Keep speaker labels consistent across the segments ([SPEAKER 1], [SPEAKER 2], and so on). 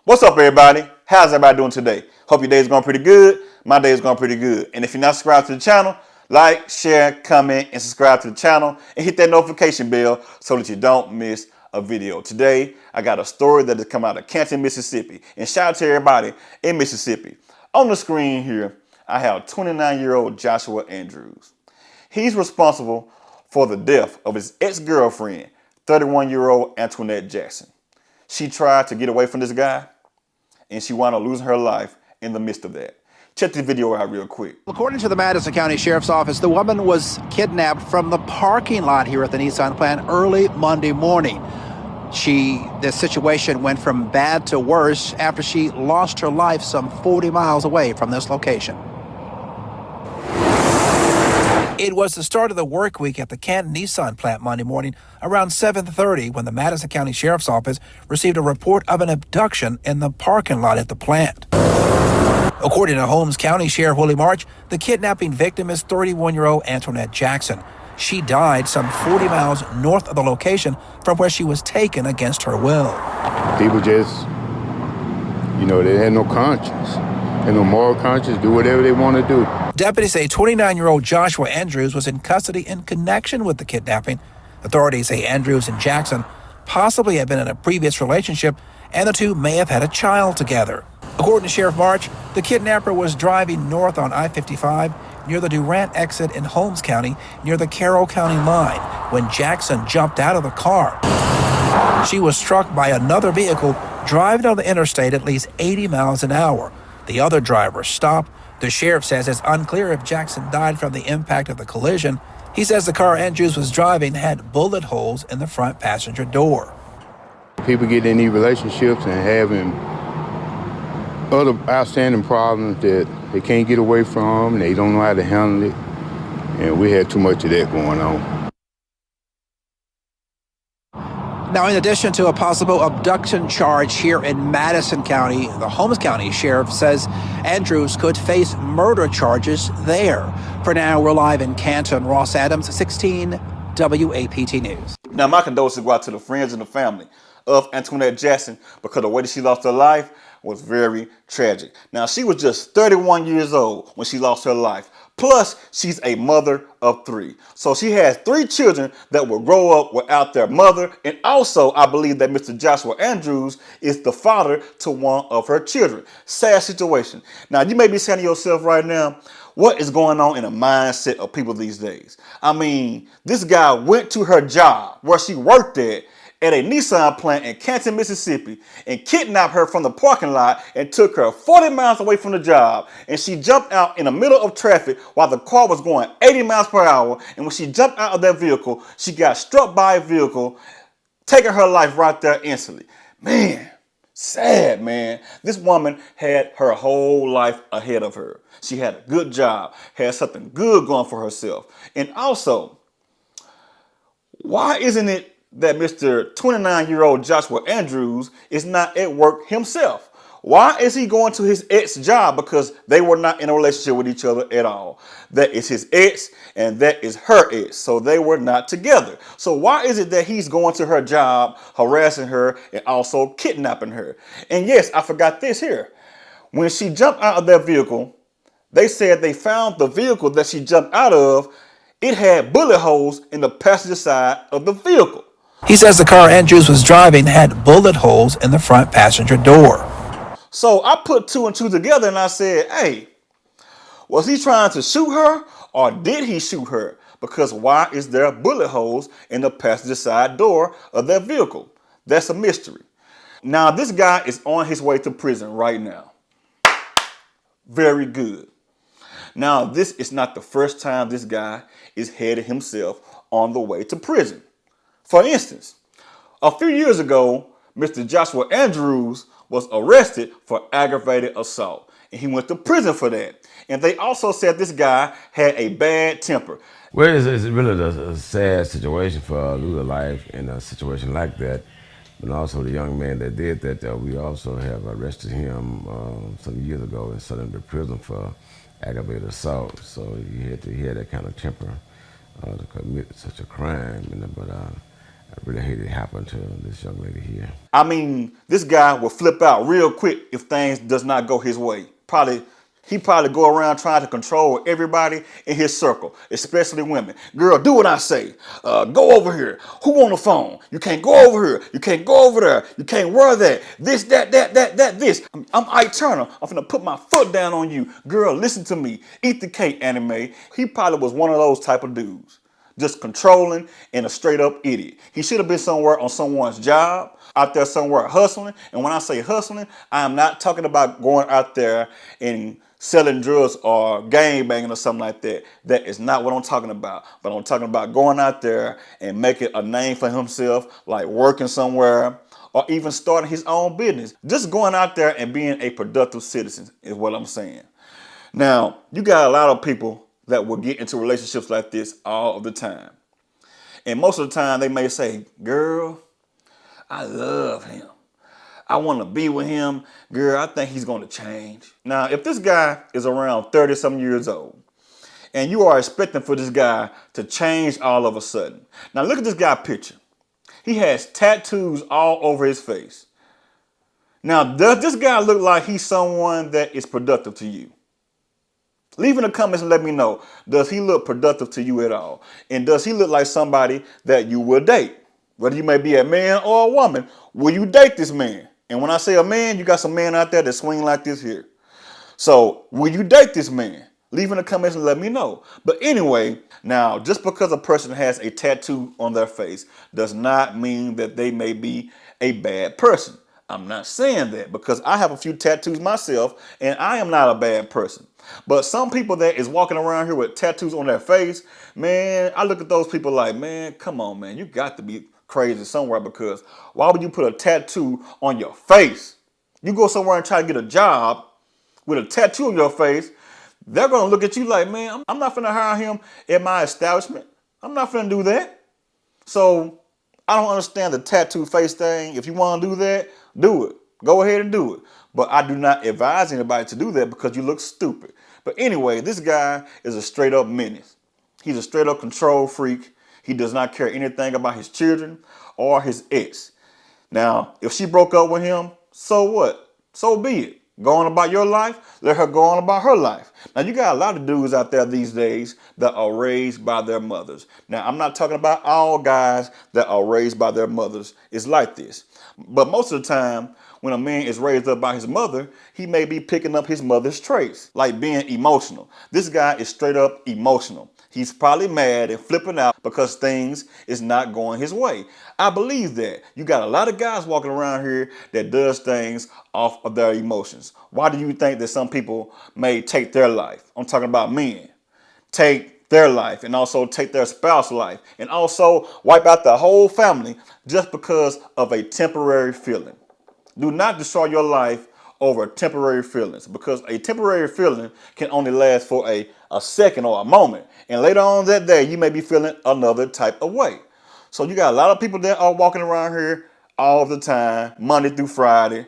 [SPEAKER 1] What's up, everybody? How's everybody doing today? Hope your day is going pretty good. My day is going pretty good. And if you're not subscribed to the channel, like, share, comment, and subscribe to the channel and hit that notification bell so that you don't miss a video. Today, I got a story that has come out of Canton, Mississippi. And shout out to everybody in Mississippi. On the screen here, I have 29-year-old Joshua Andrews. He's responsible for the death of his ex-girlfriend, 31-year-old Antoinette Jackson. She tried to get away from this guy, and she wound up losing her life in the midst of that. Check the video out real quick.
[SPEAKER 2] According to the Madison County Sheriff's Office, the woman was kidnapped from the parking lot here at the Nissan plant early Monday morning. The situation went from bad to worse after she lost her life some 40 miles away from this location. It was the start of the work week at the Canton Nissan plant Monday morning around 7:30 when the Madison County Sheriff's Office received a report of an abduction in the parking lot at the plant. According to Holmes County Sheriff Willie March, the kidnapping victim is 31-year-old Antoinette Jackson. She died some 40 miles north of the location from where she was taken against her will.
[SPEAKER 3] People just, they had no conscience. And no moral conscience, do whatever they want to do.
[SPEAKER 2] Deputies say 29-year-old Joshua Andrews was in custody in connection with the kidnapping. Authorities say Andrews and Jackson possibly had been in a previous relationship, and the two may have had a child together. According to Sheriff March, the kidnapper was driving north on I-55 near the Durant exit in Holmes County near the Carroll County line when Jackson jumped out of the car. She was struck by another vehicle driving on the interstate at least 80 miles an hour. The other driver stopped. The sheriff says it's unclear if Jackson died from the impact of the collision. He says the car Andrews was driving had bullet holes in the front passenger door.
[SPEAKER 3] People get in these relationships and having other outstanding problems that they can't get away from, and they don't know how to handle it. And we had too much of that going on.
[SPEAKER 2] Now, in addition to a possible abduction charge here in Madison County, the Holmes County Sheriff says Andrews could face murder charges there. For now, we're live in Canton. Ross Adams, 16 WAPT News.
[SPEAKER 1] Now, my condolences go out to the friends and the family of Antoinette Jackson because the way that she lost her life was very tragic. Now, she was just 31 years old when she lost her life. Plus, she's a mother of 3. So she has 3 children that will grow up without their mother. And also, I believe that Mr. Joshua Andrews is the father to one of her children. Sad situation. Now, you may be saying to yourself right now, what is going on in the mindset of people these days? I mean, this guy went to her job where she worked at a Nissan plant in Canton, Mississippi, and kidnapped her from the parking lot and took her 40 miles away from the job. And she jumped out in the middle of traffic while the car was going 80 miles per hour. And when she jumped out of that vehicle, she got struck by a vehicle, taking her life right there instantly. Man, sad, man. This woman had her whole life ahead of her. She had a good job, had something good going for herself. And also, why isn't it that Mr. 29-year-old Joshua Andrews is not at work himself? Why is he going to his ex job? Because they were not in a relationship with each other at all. That is his ex and that is her ex. So they were not together. So why is it that he's going to her job, harassing her and also kidnapping her? And yes, I forgot this here. When she jumped out of that vehicle, they said they found the vehicle that she jumped out of. It had bullet holes in the passenger side of the vehicle.
[SPEAKER 2] He says the car Andrews was driving had bullet holes in the front passenger door.
[SPEAKER 1] So I put 2 and 2 together and I said, hey, was he trying to shoot her or did he shoot her? Because why is there bullet holes in the passenger side door of that vehicle? That's a mystery. Now, this guy is on his way to prison right now. Very good. Now, this is not the first time this guy is headed himself on the way to prison. For instance, a few years ago, Mr. Joshua Andrews was arrested for aggravated assault, and he went to prison for that. And they also said this guy had a bad temper.
[SPEAKER 4] Well, it's really a sad situation for lose a life in a situation like that. But also the young man that did that, we also have arrested him some years ago and sent him to prison for aggravated assault. So he had that kind of temper to commit such a crime. But really hate it happened to this young lady here.
[SPEAKER 1] I mean, this guy will flip out real quick if things does not go his way. He probably go around trying to control everybody in his circle, especially women. Girl, do what I say. Go over here. Who on the phone? You can't go over here. You can't go over there. You can't wear that. This, that, this. I'm Ike Turner. I'm finna put my foot down on you. Girl, listen to me. Eat the cake, Anime. He probably was one of those type of dudes. Just controlling and a straight up idiot. He should have been somewhere on someone's job, out there somewhere hustling. And when I say hustling, I am not talking about going out there and selling drugs or gang banging or something like that. That is not what I'm talking about. But I'm talking about going out there and making a name for himself, like working somewhere or even starting his own business. Just going out there and being a productive citizen is what I'm saying. Now, you got a lot of people that will get into relationships like this all of the time. And most of the time they may say, girl, I love him. I want to be with him. Girl, I think he's going to change. Now, if this guy is around 30 some years old and you are expecting for this guy to change all of a sudden. Now, look at this guy's picture. He has tattoos all over his face. Now, does this guy look like he's someone that is productive to you? Leave in the comments and let me know, does he look productive to you at all? And does he look like somebody that you will date? Whether you may be a man or a woman, will you date this man? And when I say a man, you got some men out there that swing like this here. So will you date this man? Leave in the comments and let me know. But anyway, now just because a person has a tattoo on their face does not mean that they may be a bad person. I'm not saying that because I have a few tattoos myself and I am not a bad person. But some people that is walking around here with tattoos on their face, man, I look at those people like, man, come on, man, you got to be crazy somewhere because why would you put a tattoo on your face? You go somewhere and try to get a job with a tattoo on your face, they're going to look at you like, man, I'm not finna hire him at my establishment. I'm not finna do that. So I don't understand the tattoo face thing. If you want to do that, do it. Go ahead and do it. But I do not advise anybody to do that because you look stupid. But anyway, this guy is a straight up menace. He's a straight up control freak. He does not care anything about his children or his ex. Now, if she broke up with him, so what? So be it. Go on about your life, let her go on about her life. Now, you got a lot of dudes out there these days that are raised by their mothers. Now, I'm not talking about all guys that are raised by their mothers. It's like this. But most of the time, when a man is raised up by his mother, he may be picking up his mother's traits, like being emotional. This guy is straight up emotional. He's probably mad and flipping out because things is not going his way. I believe that. You got a lot of guys walking around here that does things off of their emotions. Why do you think that some people may take their life? I'm talking about men. Take their life and also take their spouse's life and also wipe out the whole family just because of a temporary feeling. Do not destroy your life over temporary feelings because a temporary feeling can only last for a second or a moment. And later on that day, you may be feeling another type of way. So you got a lot of people that are walking around here all the time, Monday through Friday.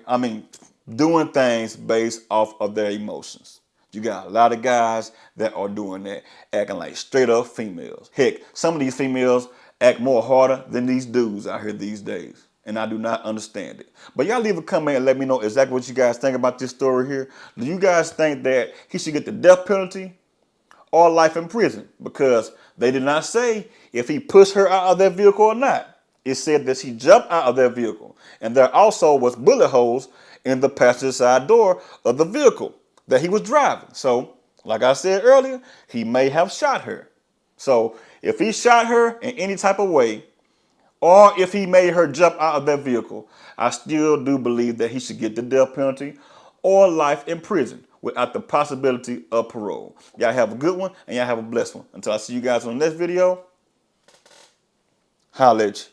[SPEAKER 1] Doing things based off of their emotions. You got a lot of guys that are doing that, acting like straight up females. Heck, some of these females act more harder than these dudes out here these days. And I do not understand it. But y'all leave a comment and let me know exactly what you guys think about this story here. Do you guys think that he should get the death penalty or life in prison? Because they did not say if he pushed her out of that vehicle or not. It said that she jumped out of that vehicle. And there also was bullet holes in the passenger side door of the vehicle that he was driving. So, like I said earlier, he may have shot her. So, if he shot her in any type of way, or if he made her jump out of that vehicle, I still do believe that he should get the death penalty or life in prison without the possibility of parole. Y'all have a good one and y'all have a blessed one. Until I see you guys on the next video, holla at you.